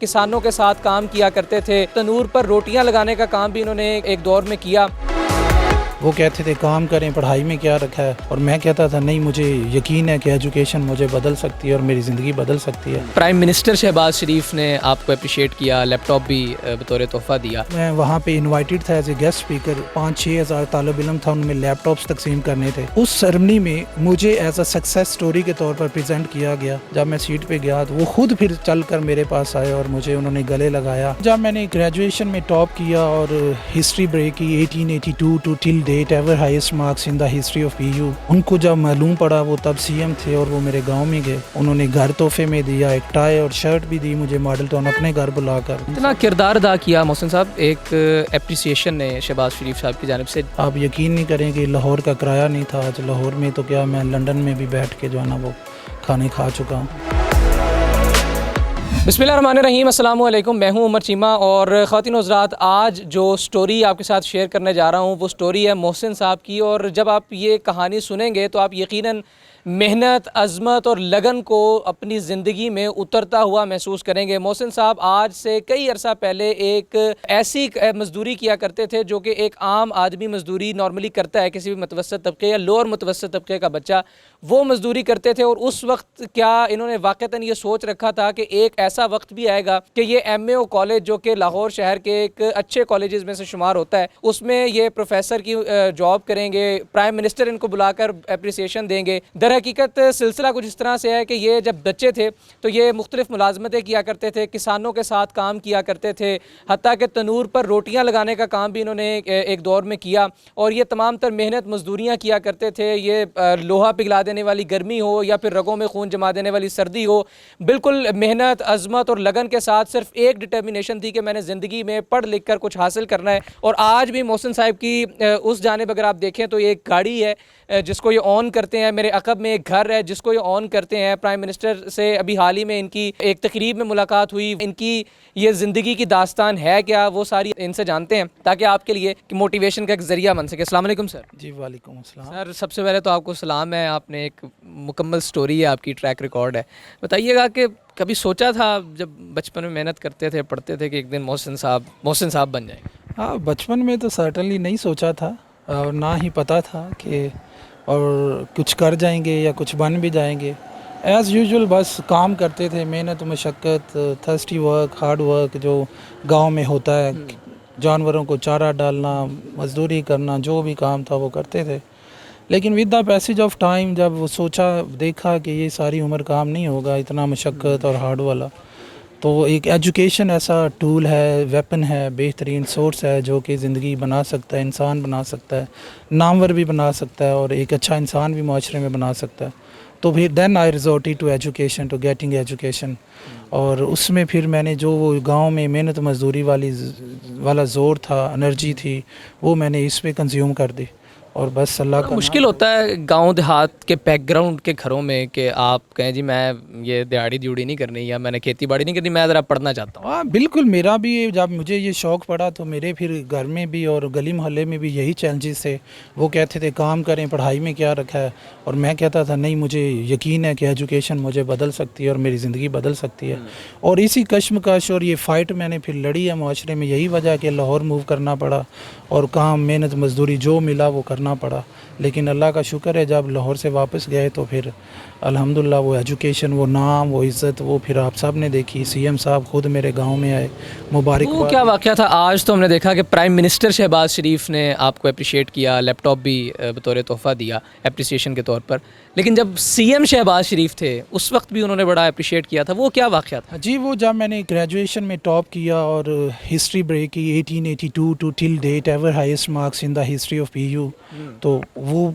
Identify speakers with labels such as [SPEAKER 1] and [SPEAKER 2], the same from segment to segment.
[SPEAKER 1] کسانوں کے ساتھ کام کیا کرتے تھے، تنور پر روٹیاں لگانے کا کام بھی انہوں نے ایک دور میں کیا۔
[SPEAKER 2] وہ کہتے تھے کام کریں، پڑھائی میں کیا رکھا ہے، اور میں کہتا تھا نہیں، مجھے یقین ہے کہ ایجوکیشن مجھے بدل سکتی ہے اور میری زندگی بدل سکتی ہے۔
[SPEAKER 1] پرائم منسٹر شہباز شریف نے آپ کو اپریشیٹ کیا، لیپ ٹاپ بھی بطور تحفہ دیا۔
[SPEAKER 2] میں وہاں پہ انوائٹڈ تھا ایز اے گیسٹ اسپیکر، 5-6 ہزار طالب علم تھا، ان میں لیپ ٹاپس تقسیم کرنے تھے۔ اس سرمنی میں مجھے ایز اے سکسیس سٹوری کے طور پر پریزنٹ کیا گیا۔ جب میں سیٹ پہ گیا تو وہ خود پھر چل کر میرے پاس آئے اور مجھے انہوں نے گلے لگایا۔ جب میں نے گریجویشن میں ٹاپ کیا اور ہسٹری بریک کی 1882 to till date ever highest marks in the history of P U, ان کو جب معلوم پڑا، وہ تب سی ایم تھے اور وہ میرے گاؤں میں گئے، انہوں نے گھر تحفے میں دیا، ایک ٹائی اور شرٹ بھی دی مجھے ماڈل ٹاؤن اپنے گھر بلا کر۔
[SPEAKER 1] اتنا کردار ادا کیا محسن صاحب، ایک اپریسیشن نے شہباز شریف صاحب کی جانب سے۔
[SPEAKER 2] آپ یقین نہیں کریں کہ لاہور کا کرایہ نہیں تھا، آج لاہور میں تو کیا میں لنڈن میں بھی بیٹھ کے جو ہے نا وہ کھانے کھا چکا ہوں۔
[SPEAKER 1] بسم اللہ الرحمن الرحیم، السلام علیکم، میں ہوں عمر چیمہ، اور خواتین و حضرات، آج جو سٹوری آپ کے ساتھ شیئر کرنے جا رہا ہوں وہ سٹوری ہے محسن صاحب کی، اور جب آپ یہ کہانی سنیں گے تو آپ یقیناً محنت، عظمت اور لگن کو اپنی زندگی میں اترتا ہوا محسوس کریں گے۔ محسن صاحب آج سے کئی عرصہ پہلے ایک ایسی مزدوری کیا کرتے تھے جو کہ ایک عام آدمی مزدوری نارملی کرتا ہے، کسی بھی متوسط طبقے یا لوور متوسط طبقے کا بچہ وہ مزدوری کرتے تھے۔ اور اس وقت کیا انہوں نے واقعتاً یہ سوچ رکھا تھا کہ ایک ایسا وقت بھی آئے گا کہ یہ ایم اے او کالج، جو کہ لاہور شہر کے ایک اچھے کالجز میں سے شمار ہوتا ہے، اس میں یہ پروفیسر کی جاب کریں گے، پرائم منسٹر ان کو بلا کر اپریسیشن دیں گے۔ در حقیقت سلسلہ کچھ اس طرح سے ہے کہ یہ جب بچے تھے تو یہ مختلف ملازمتیں کیا کرتے تھے، کسانوں کے ساتھ کام کیا کرتے تھے، حتیٰ کہ تنور پر روٹیاں لگانے کا کام بھی انہوں نے ایک دور میں کیا، اور یہ تمام تر محنت مزدوریاں کیا کرتے تھے۔ یہ لوہا پگھلا دینے والی گرمی ہو یا پھر رگوں میں خون جما دینے والی سردی ہو، بالکل محنت، عظمت اور لگن کے ساتھ صرف ایک ڈٹرمینیشن تھی کہ میں نے زندگی میں پڑھ لکھ کر کچھ حاصل کرنا ہے۔ اور آج بھی محسن صاحب کی اس جانب اگر آپ دیکھیں تو یہ ایک گاڑی ہے جس کو یہ آن کرتے ہیں، میرے عقب میں ایک گھر ہے جس کو یہ آن کرتے ہیں۔ پرائم منسٹر سے ابھی حال ہی میں ان کی ایک تقریب میں ملاقات ہوئی، ان کی یہ زندگی کی داستان ہے کیا وہ ساری ان سے جانتے ہیں تاکہ آپ کے لیے موٹیویشن کا ایک ذریعہ بن سکے۔ السلام علیکم سر۔
[SPEAKER 2] جی وعلیکم السلام
[SPEAKER 1] سر، سب سے پہلے تو آپ کو سلام ہے، آپ نے ایک مکمل سٹوری ہے، آپ کی ٹریک ریکارڈ ہے۔ بتائیے گا کہ کبھی سوچا تھا جب بچپن میں محنت کرتے تھے، پڑھتے تھے، کہ ایک دن محسن صاحب بن جائیں؟
[SPEAKER 2] ہاں، بچپن میں تو سرٹنلی نہیں سوچا تھا، اور نہ ہی پتہ تھا کہ اور کچھ کر جائیں گے یا کچھ بن بھی جائیں گے۔ ایز یوزول بس کام کرتے تھے، محنت و مشقت، تھرسٹی ورک، ہارڈ ورک جو گاؤں میں ہوتا ہے، جانوروں کو چارہ ڈالنا، مزدوری کرنا، جو بھی کام تھا وہ کرتے تھے۔ لیکن with the passage of time جب وہ دیکھا کہ یہ ساری عمر کام نہیں ہوگا اتنا مشقت اور ہارڈ والا، تو ایک ایجوکیشن ایسا ٹول ہے، ویپن ہے، بہترین سورس ہے جو کہ زندگی بنا سکتا ہے، انسان بنا سکتا ہے، نامور بھی بنا سکتا ہے، اور ایک اچھا انسان بھی معاشرے میں بنا سکتا ہے۔ تو پھر then I resorted to education, to getting education, اور اس میں پھر میں نے جو وہ گاؤں میں محنت مزدوری والا زور تھا، انرجی تھی، وہ میں نے اس پہ کنزیوم کر دی، اور بس اللہ کا
[SPEAKER 1] مشکل ہوتا ہے گاؤں دیہات کے بیک گراؤنڈ کے گھروں میں کہ آپ کہیں جی میں یہ دیہڑی دیوڑی نہیں کرنی یا میں نے کھیتی باڑی نہیں کرنی، میں ذرا پڑھنا چاہتا ہوں۔
[SPEAKER 2] ہاں بالکل، میرا بھی جب مجھے یہ شوق پڑا تو میرے پھر گھر میں بھی اور گلی محلے میں بھی یہی چیلنجز تھے۔ وہ کہتے تھے کام کریں، پڑھائی میں کیا رکھا ہے، اور میں کہتا تھا نہیں، مجھے یقین ہے کہ ایجوکیشن مجھے بدل سکتی ہے اور میری زندگی بدل سکتی ہے۔ اور اسی کشمکش اور یہ فائٹ میں نے پھر لڑی ہے معاشرے میں، یہی وجہ کہ لاہور موو کرنا پڑا اور کام، محنت مزدوری جو ملا وہ کرنا پڑا۔ لیکن اللہ کا شکر ہے جب لاہور سے واپس گئے تو پھر الحمدللہ وہ ایجوکیشن، وہ نام، وہ عزت، وہ پھر آپ سب نے دیکھی۔ سی ایم صاحب خود میرے گاؤں میں آئے، مبارکباد۔
[SPEAKER 1] وہ کیا واقعہ تھا؟ آج تو ہم نے دیکھا کہ پرائم منسٹر شہباز شریف نے آپ کو اپریشیٹ کیا، لیپ ٹاپ بھی بطور تحفہ دیا اپریسیشن کے طور پر، لیکن جب سی ایم شہباز شریف تھے اس وقت بھی انہوں نے بڑا اپریشیٹ کیا تھا، وہ کیا واقعہ تھا؟
[SPEAKER 2] جی، وہ جب میں نے گریجویشن میں ٹاپ کیا اور ہسٹری بریک کی 1882 to till date ever highest marks in the history of P U, تو وہ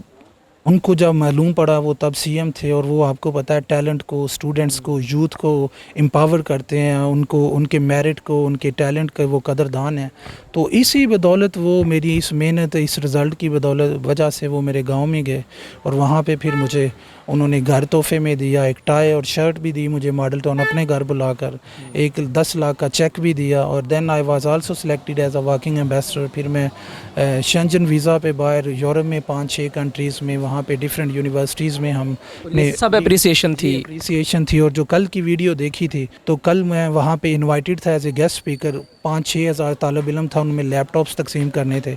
[SPEAKER 2] ان کو جب معلوم پڑا، وہ تب سی ایم تھے، اور وہ آپ کو پتہ ہے ٹیلنٹ کو، اسٹوڈنٹس کو، یوتھ کو امپاور کرتے ہیں، ان کو، ان کے میرٹ کو، ان کے ٹیلنٹ کا وہ قدردان ہیں۔ تو اسی بدولت وہ میری اس محنت اس رزلٹ کی بدولت وجہ سے وہ میرے گاؤں میں گئے اور وہاں پہ پھر مجھے انہوں نے گھر تحفے میں دیا, ایک ٹائی اور شرٹ بھی دی مجھے ماڈل ٹاؤن اپنے گھر بلا کر, ایک 10 لاکھ کا چیک بھی دیا. اور then I was also selected as a working ambassador. پھر میں شنجن ویزا پہ باہر یورپ میں 5-6 کنٹریز میں وہاں پہ ڈفرینٹ یونیورسٹیز میں ہم نے
[SPEAKER 1] سب اپریسیشن تھی.
[SPEAKER 2] اور جو کل کی ویڈیو دیکھی تھی تو کل میں وہاں پہ انوائٹڈ تھا ایز اے گیسٹ اسپیکر. 5-6 ہزار طالب علم تھا, ان میں لیپ ٹاپس تقسیم کرنے تھے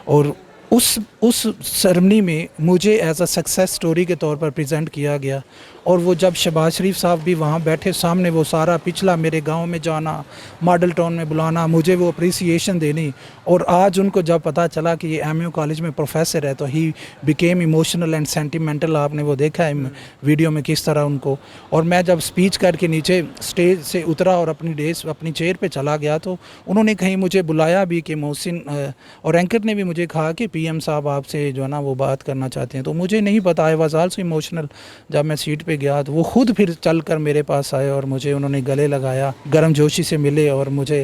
[SPEAKER 2] اور اس سرمنی میں مجھے ایز اے سکسیس سٹوری کے طور پر پریزنٹ کیا گیا. اور وہ جب شہباز شریف صاحب بھی وہاں بیٹھے سامنے, وہ سارا پچھلا میرے گاؤں میں جانا, ماڈل ٹاؤن میں بلانا, مجھے وہ اپریسیشن دینی. اور آج ان کو جب پتہ چلا کہ یہ ایم یو کالج میں پروفیسر ہے تو he became emotional and sentimental. آپ نے وہ دیکھا ہے ویڈیو میں کس طرح ان کو. اور میں جب اسپیچ کر کے نیچے اسٹیج سے اترا اور اپنی چیئر پہ چلا گیا تو انہوں نے کہیں مجھے بلایا بھی کہ محسن, اور اینکر نے بھی مجھے کہا کہ پی ایم صاحب آپ سے جو ہے نا وہ بات کرنا چاہتے ہیں. تو مجھے نہیں پتا, آئی واز آلسو ایموشنل. جب میں سیٹ پہ گیا تو وہ خود پھر چل کر میرے پاس آئے اور مجھے انہوں نے گلے لگایا, گرم جوشی سے ملے اور مجھے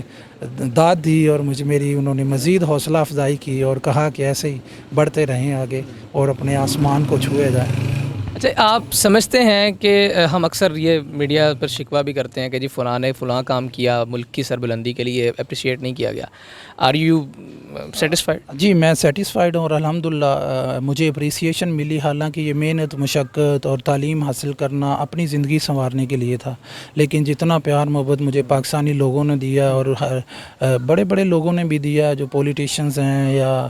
[SPEAKER 2] داد دی اور انہوں نے مزید حوصلہ افزائی کی اور کہا کہ ایسے ہی بڑھتے رہیں آگے اور اپنے آسمان کو چھوئے جائیں.
[SPEAKER 1] اچھا, آپ سمجھتے ہیں کہ ہم اکثر یہ میڈیا پر شکوہ بھی کرتے ہیں کہ جی فلاں نے فلاں کام کیا, ملک کی سربلندی کے لیے اپریشیٹ نہیں کیا گیا. Are you satisfied?
[SPEAKER 2] جی میں سیٹسفائیڈ ہوں اور الحمدللہ مجھے اپریسیشن ملی. حالانکہ یہ محنت, مشقت اور تعلیم حاصل کرنا اپنی زندگی سنوارنے کے لیے تھا, لیکن جتنا پیار محبت مجھے پاکستانی لوگوں نے دیا اور بڑے بڑے لوگوں نے بھی دیا, جو پولیٹیشینز ہیں یا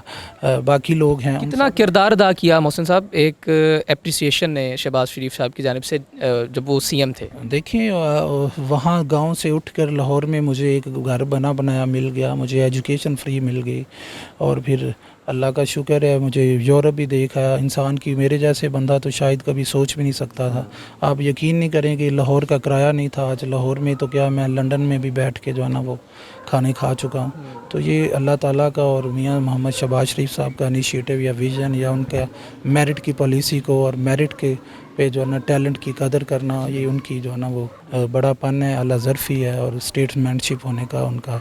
[SPEAKER 2] باقی لوگ ہیں,
[SPEAKER 1] کتنا کردار ادا کیا محسن صاحب ایک اپریسیشن نے شہباز شریف صاحب کی جانب سے جب وہ سی ایم تھے؟
[SPEAKER 2] دیکھیں وہاں گاؤں سے اٹھ کر لاہور میں مجھے ایک گھر بنایا مل گیا, مجھے ایجوکیشن فری مل گئی, اور پھر اللہ کا شکر ہے مجھے یورپ بھی دیکھا. انسان کی میرے جیسے بندہ تو شاید کبھی سوچ بھی نہیں سکتا تھا. آپ یقین نہیں کریں کہ لاہور کا کرایہ نہیں تھا. آج لاہور میں تو کیا میں لنڈن میں بھی بیٹھ کے جو ہے نا وہ کھانے کھا چکا ہوں. تو یہ اللہ تعالیٰ کا اور میاں محمد شہباز شریف صاحب کا انیشیٹو یا ویژن یا ان کا میرٹ کی پالیسی کو اور میرٹ کے پہ جو ہے نا ٹیلنٹ کی قدر کرنا, یہ ان کی جو ہے نا وہ بڑا پن ہے, اعلیٰ ظرفی ہے اور اسٹیٹسمین شپ ہونے کا ان کا.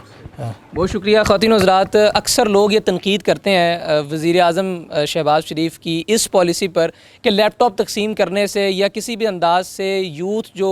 [SPEAKER 1] بہت شکریہ خواتین و حضرات. اکثر لوگ یہ تنقید کرتے ہیں وزیر اعظم شہباز شریف کی اس پالیسی پر کہ لیپ ٹاپ تقسیم کرنے سے یا کسی بھی انداز سے یوتھ جو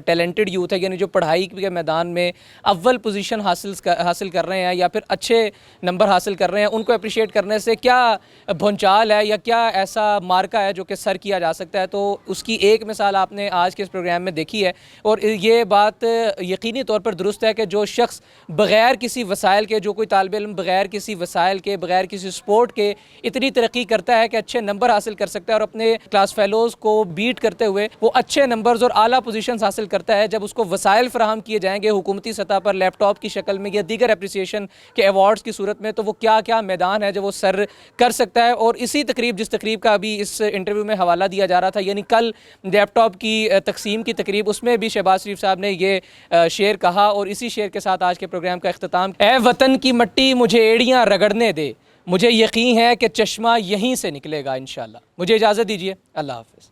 [SPEAKER 1] ٹیلنٹڈ یوتھ ہے, یعنی جو پڑھائی کے میدان میں اول پوزیشن حاصل کر رہے ہیں یا پھر اچھے نمبر حاصل کر رہے ہیں, ان کو اپریشیٹ کرنے سے کیا بھونچال ہے یا کیا ایسا مارکا ہے جو کہ سر کیا جا سکتا ہے. تو اس کی ایک مثال آپ نے آج کے اس پروگرام میں دیکھی ہے, اور یہ بات یقینی طور پر درست ہے کہ جو شخص بغیر کسی وسائل کے, جو کوئی طالب علم بغیر کسی وسائل کے, بغیر کسی سپورٹ کے اتنی ترقی کرتا ہے کہ اچھے نمبر حاصل کر سکتا ہے اور اپنے کلاس فیلوز کو بیٹ کرتے ہوئے وہ اچھے نمبرز اور اعلیٰ پوزیشنز حاصل کرتا ہے, جب اس کو وسائل فراہم کیے جائیں گے حکومتی سطح پر لیپ ٹاپ کی شکل میں یا دیگر اپریسیشن کے ایوارڈز کی صورت میں, تو وہ کیا کیا میدان ہے جو وہ سر کر سکتا ہے. اور اسی تقریب, جس تقریب کا ابھی اس انٹرویو میں حوالہ دیا جا رہا تھا, یعنی کل لیپ ٹاپ کی تقسیم کی تقریب, اس میں بھی شہباز شریف صاحب نے یہ شعر کہا, اور اسی شعر کے ساتھ آج کے پروگرام کا اختتام. اے وطن کی مٹی مجھے ایڑیاں رگڑنے دے, مجھے یقین ہے کہ چشمہ یہیں سے نکلے گا انشاءاللہ. مجھے اجازت دیجیے, اللہ حافظ.